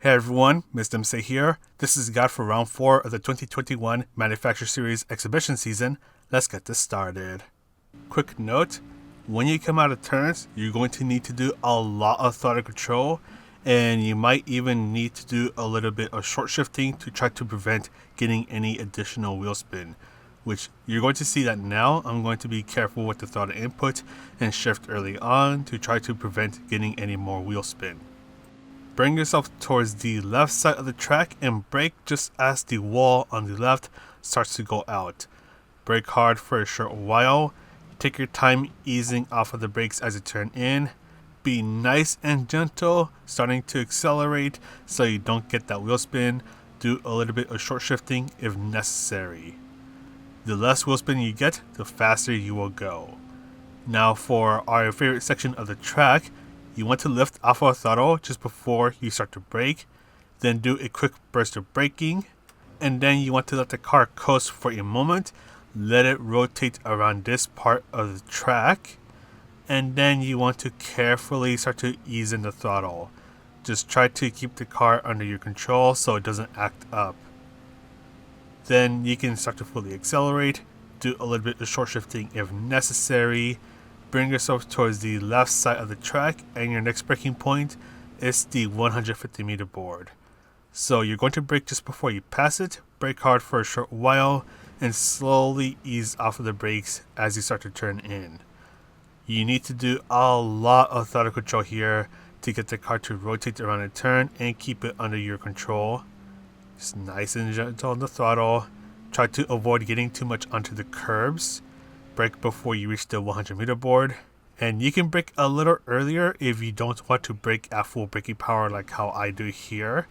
Hey everyone, Wisdom Say here. This is a guide for round 4 of the 2021 Manufacturer Series exhibition season. Let's get this started. Quick note, when you come out of turns, you're going to need to do a lot of throttle control, and you might even need to do a little bit of short shifting to try to prevent getting any additional wheel spin, which you're going to see that now. I'm going to be careful with the throttle input and shift early on to try to prevent getting any more wheel spin. Bring yourself towards the left side of the track and brake just as the wall on the left starts to go out. Brake hard for a short while. Take your time easing off of the brakes as you turn in. Be nice and gentle, starting to accelerate so you don't get that wheel spin. Do a little bit of short shifting if necessary. The less wheel spin you get, the faster you will go. Now for our favorite section of the track, you want to lift off of throttle just before you start to brake, then do a quick burst of braking, and then you want to let the car coast for a moment, let it rotate around this part of the track, and then you want to carefully start to ease in the throttle. Just try to keep the car under your control so it doesn't act up. Then you can start to fully accelerate, do a little bit of short shifting if necessary. Bring yourself towards the left side of the track, and your next braking point is the 150 meter board. So you're going to brake just before you pass it, brake hard for a short while, and slowly ease off of the brakes as you start to turn in. You need to do a lot of throttle control here to get the car to rotate around a turn and keep it under your control. Just nice and gentle on the throttle. Try to avoid getting too much onto the curbs. Brake before you reach the 100 meter board, and you can brake a little earlier if you don't want to brake at full braking power like how I do here,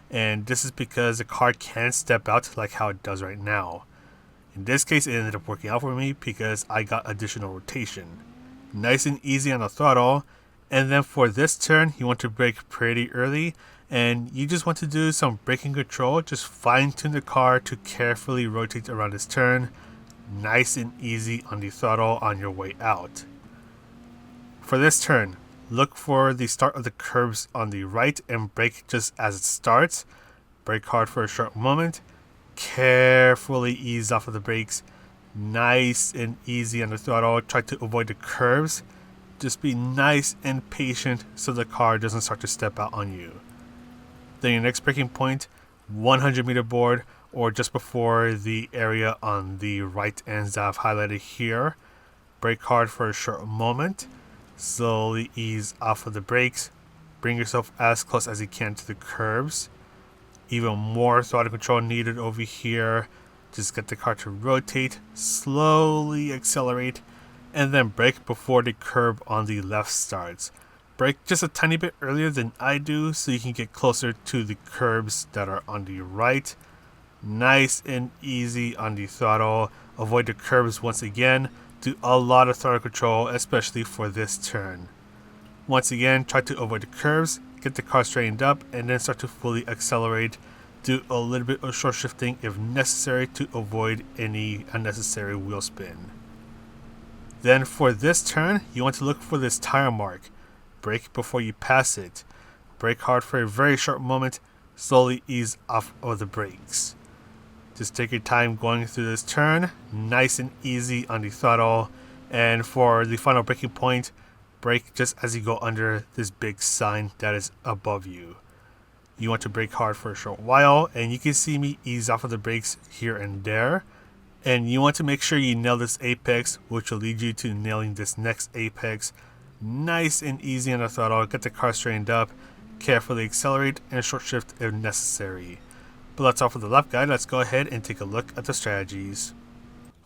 and this is because the car can step out like how it does right now. In this case, it ended up working out for me because I got additional rotation. Nice and easy on the throttle, and then for this turn you want to brake pretty early, and you just want to do some braking control. Just fine tune the car to carefully rotate around this turn. Nice and easy on the throttle on your way out. For this turn, look for the start of the curbs on the right and brake just as it starts. Brake hard for a short moment. Carefully ease off of the brakes. Nice and easy on the throttle. Try to avoid the curves. Just be nice and patient so the car doesn't start to step out on you. Then your next braking point, 100 meter board, or just before the area on the right ends that I've highlighted here. Brake hard for a short moment. Slowly ease off of the brakes. Bring yourself as close as you can to the curbs. Even more throttle control needed over here. Just get the car to rotate. Slowly accelerate. And then brake before the curb on the left starts. Brake just a tiny bit earlier than I do so you can get closer to the curbs that are on the right. Nice and easy on the throttle. Avoid the curbs once again. Do a lot of throttle control, especially for this turn. Once again, try to avoid the curves. Get the car straightened up and then start to fully accelerate. Do a little bit of short shifting if necessary to avoid any unnecessary wheel spin. Then for this turn, you want to look for this tire mark. Brake before you pass it. Brake hard for a very short moment. Slowly ease off of the brakes. Just take your time going through this turn, nice and easy on the throttle, and for the final braking point, brake just as you go under this big sign that is above you. You want to brake hard for a short while, and you can see me ease off of the brakes here and there, and you want to make sure you nail this apex, which will lead you to nailing this next apex. Nice and easy on the throttle, get the car straightened up, carefully accelerate, and short shift if necessary. But that's all for the lap guide. Let's go ahead and take a look at the strategies.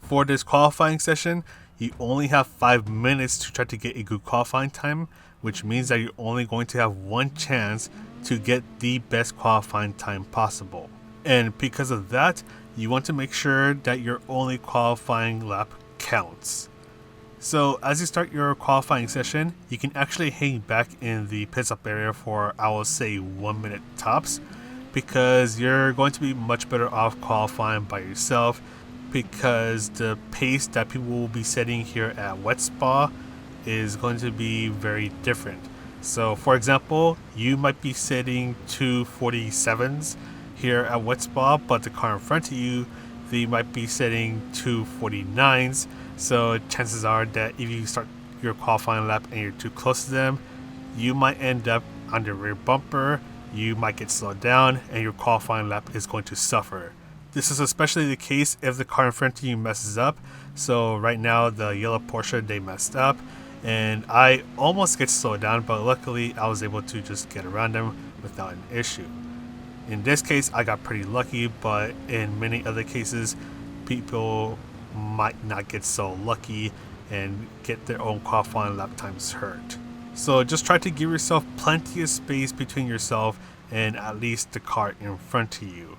For this qualifying session, you only have 5 minutes to try to get a good qualifying time, which means that you're only going to have one chance to get the best qualifying time possible. And because of that, you want to make sure that your only qualifying lap counts. So as you start your qualifying session, you can actually hang back in the pit stop area for, I will say, 1 minute tops, because you're going to be much better off qualifying by yourself, because the pace that people will be setting here at Wet Spa is going to be very different. So for example, you might be setting 247s here at Wet Spa, but the car in front of you, they might be setting 249s. So chances are that if you start your qualifying lap and you're too close to them, you might end up on the rear bumper, you might get slowed down, and your qualifying lap is going to suffer. This is especially the case if the car in front of you messes up. So right now the yellow Porsche, they messed up and I almost get slowed down, but luckily I was able to just get around them without an issue. In this case, I got pretty lucky, but in many other cases, people might not get so lucky and get their own qualifying lap times hurt. So just try to give yourself plenty of space between yourself and at least the car in front of you.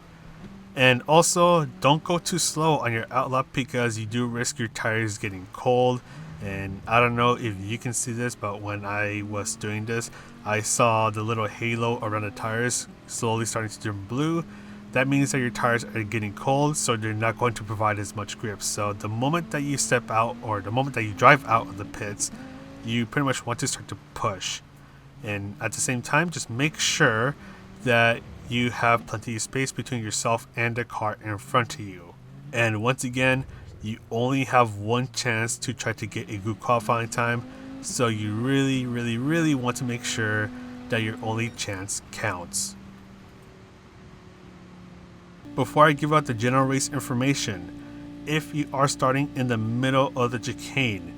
And also, don't go too slow on your outlap because you do risk your tires getting cold. And I don't know if you can see this, but when I was doing this, I saw the little halo around the tires slowly starting to turn blue. That means that your tires are getting cold, so they're not going to provide as much grip. So the moment that you step out, or the moment that you drive out of the pits, you pretty much want to start to push. And at the same time, just make sure that you have plenty of space between yourself and the car in front of you. And once again, you only have one chance to try to get a good qualifying time, so you really want to make sure that your only chance counts. Before I give out the general race information, if you are starting in the middle of the chicane,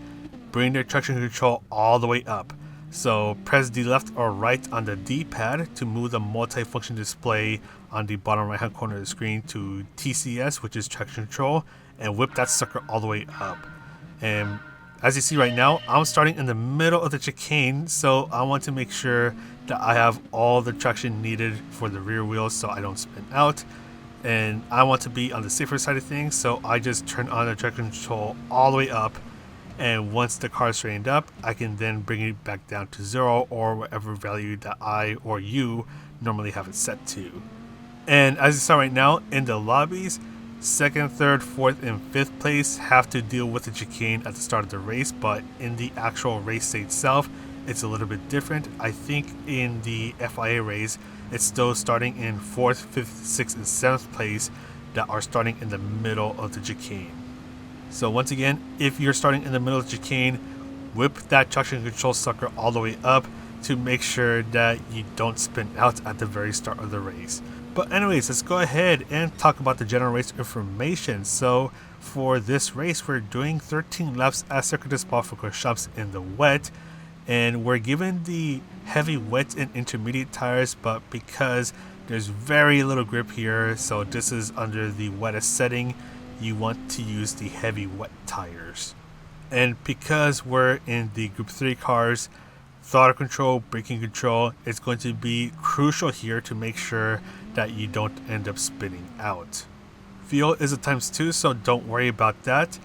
bring the traction control all the way up. So press the left or right on the D-pad to move the multi-function display on the bottom right hand corner of the screen to TCS, which is traction control, and whip that sucker all the way up. And as you see right now, I'm starting in the middle of the chicane, so I want to make sure that I have all the traction needed for the rear wheels so I don't spin out. And I want to be on the safer side of things, so I just turn on the traction control all the way up. And once the car is straightened up, I can then bring it back down to 0 or whatever value that I or you normally have it set to. And as you saw right now, in the lobbies, 2nd, 3rd, 4th, and 5th place have to deal with the chicane at the start of the race, but in the actual race day itself, it's a little bit different. I think in the FIA race, it's still starting in 4th, 5th, 6th, and 7th place that are starting in the middle of the chicane. So once again, if you're starting in the middle of the chicane, whip that traction control sucker all the way up to make sure that you don't spin out at the very start of the race. But anyways, let's go ahead and talk about the general race information. So for this race, we're doing 13 laps at Circuit de Spa-Francorchamps in the wet, and we're given the heavy wet and intermediate tires, but because there's very little grip here, so this is under the wettest setting, you want to use the heavy wet tires. And because we're in the Group 3 cars, throttle control, braking control is going to be crucial here to make sure that you don't end up spinning out. Fuel is a ×2, so don't worry about that.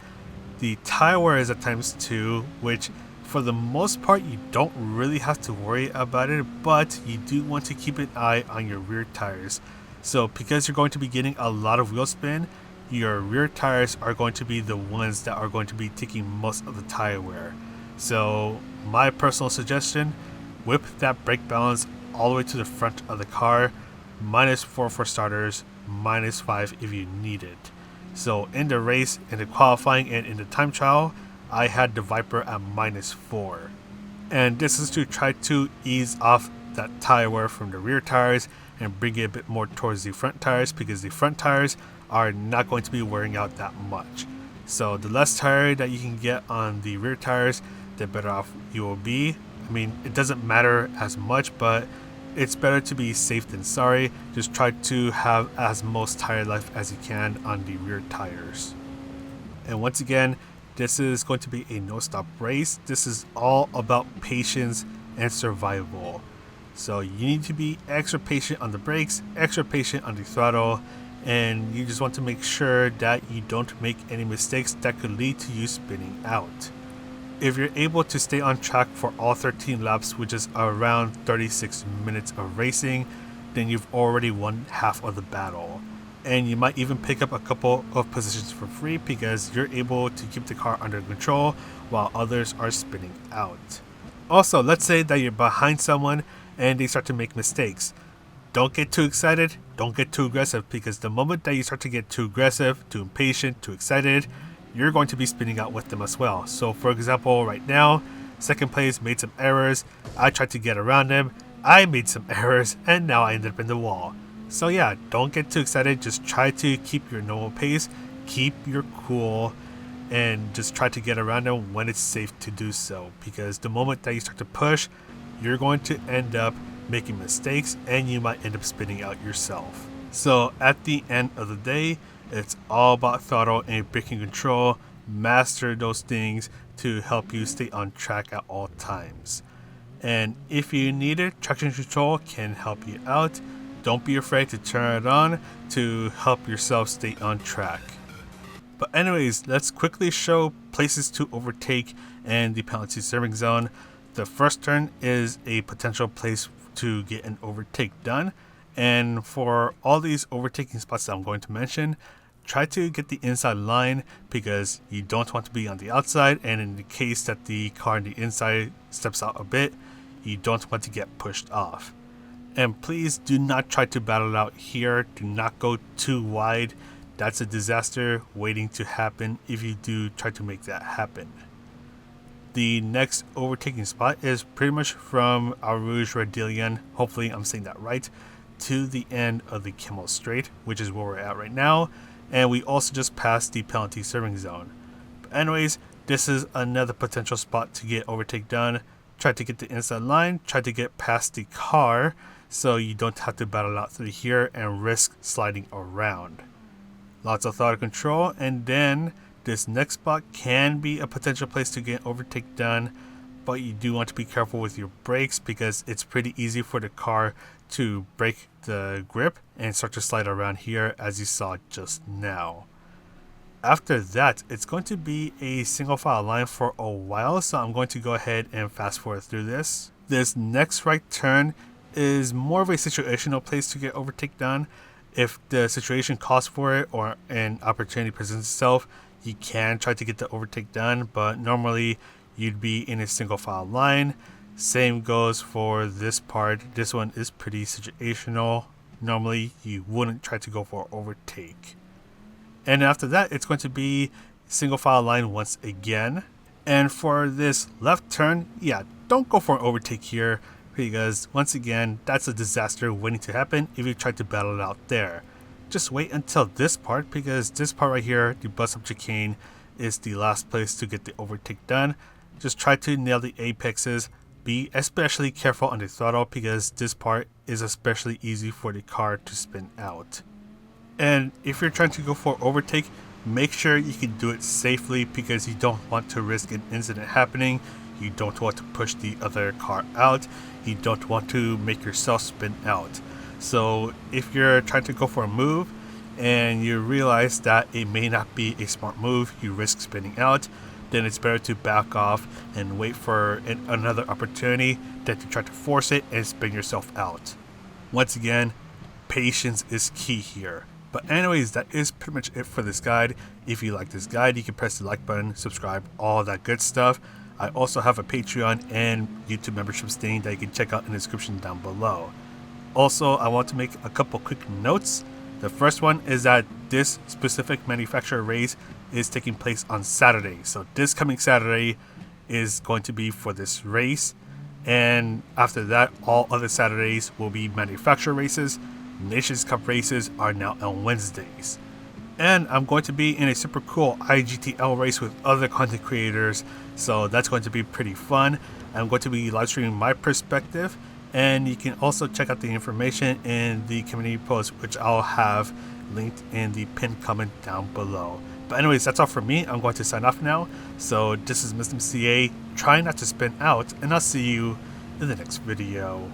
The tire wear is a ×2, which for the most part you don't really have to worry about it, but you do want to keep an eye on your rear tires. So because you're going to be getting a lot of wheel spin, your rear tires are going to be the ones that are going to be taking most of the tire wear. So my personal suggestion, whip that brake balance all the way to the front of the car, -4 for starters, -5 if you need it. So in the race, in the qualifying, and in the time trial, I had the Viper at -4. And this is to try to ease off that tire wear from the rear tires and bring it a bit more towards the front tires, because the front tires are not going to be wearing out that much. So the less tire that you can get on the rear tires, the better off you will be. I mean, it doesn't matter as much, but it's better to be safe than sorry. Just try to have as most tire life as you can on the rear tires. And once again, this is going to be a no-stop race. This is all about patience and survival. So you need to be extra patient on the brakes, extra patient on the throttle, and you just want to make sure that you don't make any mistakes that could lead to you spinning out. If you're able to stay on track for all 13 laps, which is around 36 minutes of racing, then you've already won half of the battle. And you might even pick up a couple of positions for free because you're able to keep the car under control while others are spinning out. Also, let's say that you're behind someone and they start to make mistakes. Don't get too excited, don't get too aggressive, because the moment that you start to get too aggressive, too impatient, too excited, you're going to be spinning out with them as well. So for example, right now, second place made some errors, I tried to get around him, I made some errors, and now I ended up in the wall. So yeah, don't get too excited, just try to keep your normal pace, keep your cool, and just try to get around them when it's safe to do so, because the moment that you start to push, you're going to end up making mistakes and you might end up spinning out yourself. So at the end of the day, it's all about throttle and braking control. Master those things to help you stay on track at all times. And if you need it, traction control can help you out. Don't be afraid to turn it on to help yourself stay on track. But anyways, let's quickly show places to overtake and the penalty serving zone. The first turn is a potential place to get an overtake done. And for all these overtaking spots that I'm going to mention, try to get the inside line because you don't want to be on the outside. And in the case that the car on the inside steps out a bit, you don't want to get pushed off. And please do not try to battle it out here. Do not go too wide. That's a disaster waiting to happen if you do try to make that happen. The next overtaking spot is pretty much from Au Rouge Radillion, hopefully I'm saying that right, to the end of the Kimmel Strait, which is where we're at right now, and we also just passed the penalty serving zone. But anyways, this is another potential spot to get overtake done. Try to get the inside line, try to get past the car, so you don't have to battle out through here and risk sliding around. Lots of throttle control, and then this next spot can be a potential place to get overtake done, but you do want to be careful with your brakes because it's pretty easy for the car to break the grip and start to slide around here as you saw just now. After that, it's going to be a single file line for a while, so I'm going to go ahead and fast forward through this. This next right turn is more of a situational place to get overtake done. If the situation calls for it or an opportunity presents itself, you can try to get the overtake done, but normally you'd be in a single file line. Same goes for this part. This one is pretty situational. Normally you wouldn't try to go for overtake. And after that, it's going to be single file line once again. And for this left turn, yeah, don't go for an overtake here because once again, that's a disaster waiting to happen if you try to battle it out there. Just wait until this part because this part right here, the bus up chicane, is the last place to get the overtake done. Just try to nail the apexes. Be especially careful on the throttle because this part is especially easy for the car to spin out. And if you're trying to go for overtake, make sure you can do it safely because you don't want to risk an incident happening. You don't want to push the other car out. You don't want to make yourself spin out. So if you're trying to go for a move and you realize that it may not be a smart move, you risk spinning out, then it's better to back off and wait for another opportunity than to try to force it and spin yourself out. Once again, patience is key here. But anyways, that is pretty much it for this guide. If you like this guide, you can press the like button, subscribe, all that good stuff. I also have a Patreon and YouTube membership thing that you can check out in the description down below. Also, I want to make a couple quick notes. The first one is that this specific manufacturer race is taking place on Saturday. So this coming Saturday is going to be for this race. And after that, all other Saturdays will be manufacturer races. Nations Cup races are now on Wednesdays. And I'm going to be in a super cool IGTL race with other content creators, so that's going to be pretty fun. I'm going to be live streaming my perspective, and you can also check out the information in the community post, which I'll have linked in the pinned comment down below. But anyways, that's all for me. I'm going to sign off now. So this is Mr. CA, trying not to spin out, and I'll see you in the next video.